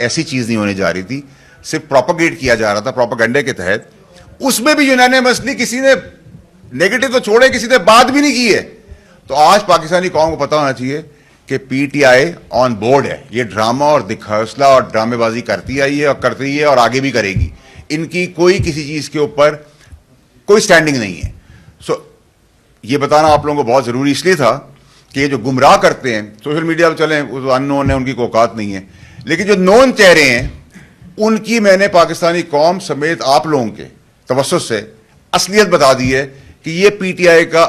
ایسی چیز نہیں ہونے جا رہی تھی, صرف پروپیگیٹ کیا جا رہا تھا پروپیگنڈے کے تحت. اس میں بھی یونانیمسلی کسی نے نیگیٹو تو چھوڑے, کسی نے بات بھی نہیں کی ہے. تو آج پاکستانی قوم کو پتہ ہونا چاہیے کہ P T I on board ہے. یہ ڈرامہ اور دکھوسلا اور ڈرامے بازی کرتی آئی ہے اور کرتی ہے اور آگے بھی کرے گی. ان کی کوئی کسی چیز کے اوپر کوئی سٹینڈنگ نہیں ہے. سو یہ بتانا آپ لوگوں کو بہت ضروری اس لیے تھا کہ یہ جو گمراہ کرتے ہیں سوشل میڈیا پہ چلیں, وہ ان نون ہے, ان کی کوئی اوقات نہیں ہے, لیکن جو نون چہرے ہیں ان کی میں نے پاکستانی قوم سمیت آپ لوگوں کے توسط سے اصلیت بتا دی ہے کہ یہ پی ٹی آئی کا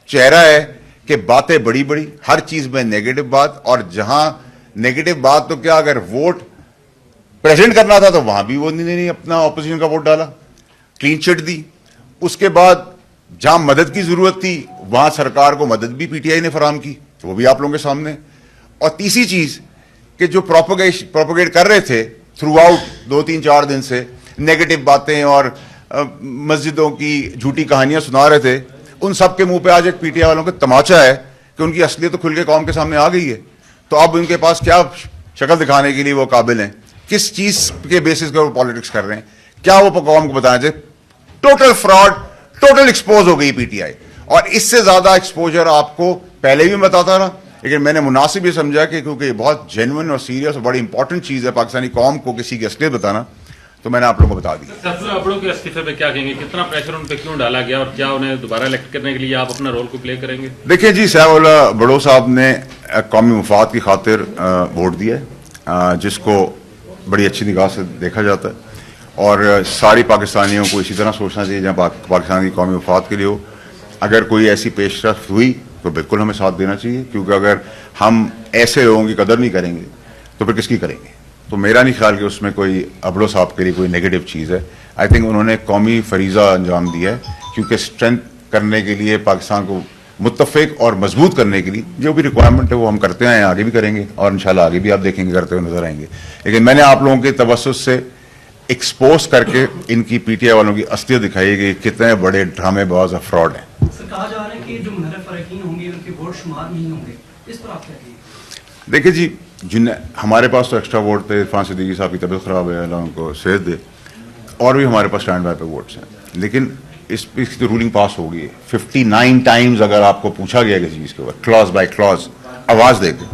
چہرہ ہے کہ باتیں بڑی بڑی, ہر چیز میں نیگیٹو بات, اور جہاں نیگیٹو بات تو کیا اگر ووٹ پریزنٹ کرنا تھا تو وہاں بھی وہ نہیں اپنا اپوزیشن کا ووٹ ڈالا, کلین چٹ دی. اس کے بعد جہاں مدد کی ضرورت تھی وہاں سرکار کو مدد بھی پی ٹی آئی نے فراہم کی, وہ بھی آپ لوگوں کے سامنے. اور تیسری چیز کہ جو پروپیگیٹ کر رہے تھے تھرو آؤٹ 2-3-4 دن سے نیگیٹو باتیں اور مسجدوں کی جھوٹی کہانیاں سنا رہے تھے, ان سب کے منہ پہ آج ایک پی ٹی آئی والوں کا تماچا ہے کہ ان کی اصلیت تو کھل کے قوم کے سامنے آ گئی ہے. تو اب ان کے پاس کیا شکل دکھانے کے لیے وہ قابل ہیں, کس چیز کے بیسس پر وہ پالیٹکس کر رہے ہیں, کیا وہ قوم کو بتانا چاہیے. ٹوٹل فراڈ, ٹوٹل ایکسپوز ہو گئی پی ٹی آئی. اور اس سے زیادہ ایکسپوجر آپ کو پہلے بھی بتاتا رہا, لیکن میں نے مناسب یہ سمجھا کہ کیونکہ یہ بہت جینوئن اور سیریس اور بڑی امپورٹنٹ چیز ہے پاکستانی قوم کو کسی کی اصلیت بتانا, تو میں نے آپ لوگوں کو بتا دیا. آپ لوگوں کے استعفے پہ کیا کہیں گے, کتنا پریشر ان پہ کیوں ڈالا گیا, اور کیا انہیں دوبارہ الیکٹ کرنے کے لیے آپ اپنا رول کو پلے کریں گے؟ دیکھیں جی, صاحب اللہ بڑو صاحب نے قومی مفاد کی خاطر ووٹ دیا ہے, جس کو بڑی اچھی نگاہ سے دیکھا جاتا ہے, اور ساری پاکستانیوں کو اسی طرح سوچنا چاہیے جہاں پاکستان کی قومی مفاد کے لیے ہو. اگر کوئی ایسی پیش رفت ہوئی تو بالکل ہمیں ساتھ دینا چاہیے, کیونکہ اگر ہم ایسے لوگوں کی قدر نہیں کریں گے تو پھر کس کی کریں گے. تو میرا نہیں خیال کہ اس میں کوئی ابڑو صاحب کے لیے کوئی نیگیٹو چیز ہے. آئی تھنک انہوں نے قومی فریضہ انجام دیا ہے, کیونکہ اسٹرینتھ کرنے کے لیے پاکستان کو متفق اور مضبوط کرنے کے لیے جو بھی ریکوائرمنٹ ہے وہ ہم کرتے ہیں, آگے بھی کریں گے, اور انشاءاللہ آگے بھی آپ دیکھیں گے کرتے ہوئے نظر آئیں گے. لیکن میں نے آپ لوگوں کے توسط سے ایکسپوز کر کے ان کی پی ٹی آئی والوں کی اصلیت دکھائی کہ کتنے بڑے ڈرامے باز اور فراڈ ہیں. کہا جا رہا ہے کہ جو منحرف فریقین ہوں گے ان کے ووٹ شمار نہیں ہوں گے, اس پر آپ کیا کہیں گے؟ دیکھیں جی, ہمارے پاس تو ایکسٹرا ووٹ تھے, عرفان صدیقی صاحب کی طبیعت خراب ہے, اللہ ان کو صحت دے, اور بھی ہمارے پاس اسٹینڈ بائی پہ ووٹس ہیں, لیکن اس کی تو رولنگ پاس ہو گئی ہے. 59 ٹائمز اگر آپ کو پوچھا گیا کسی چیز کے اوپر کلاز بائی کلاز آواز دے کے,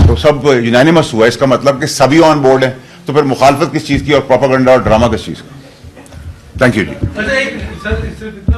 تو سب یونانیمس ہوا. اس کا مطلب کہ سبھی آن بورڈ ہیں, تو پھر مخالفت کس چیز کی اور پروپیگنڈا اور ڈرامہ کس چیز کا. Thank you G.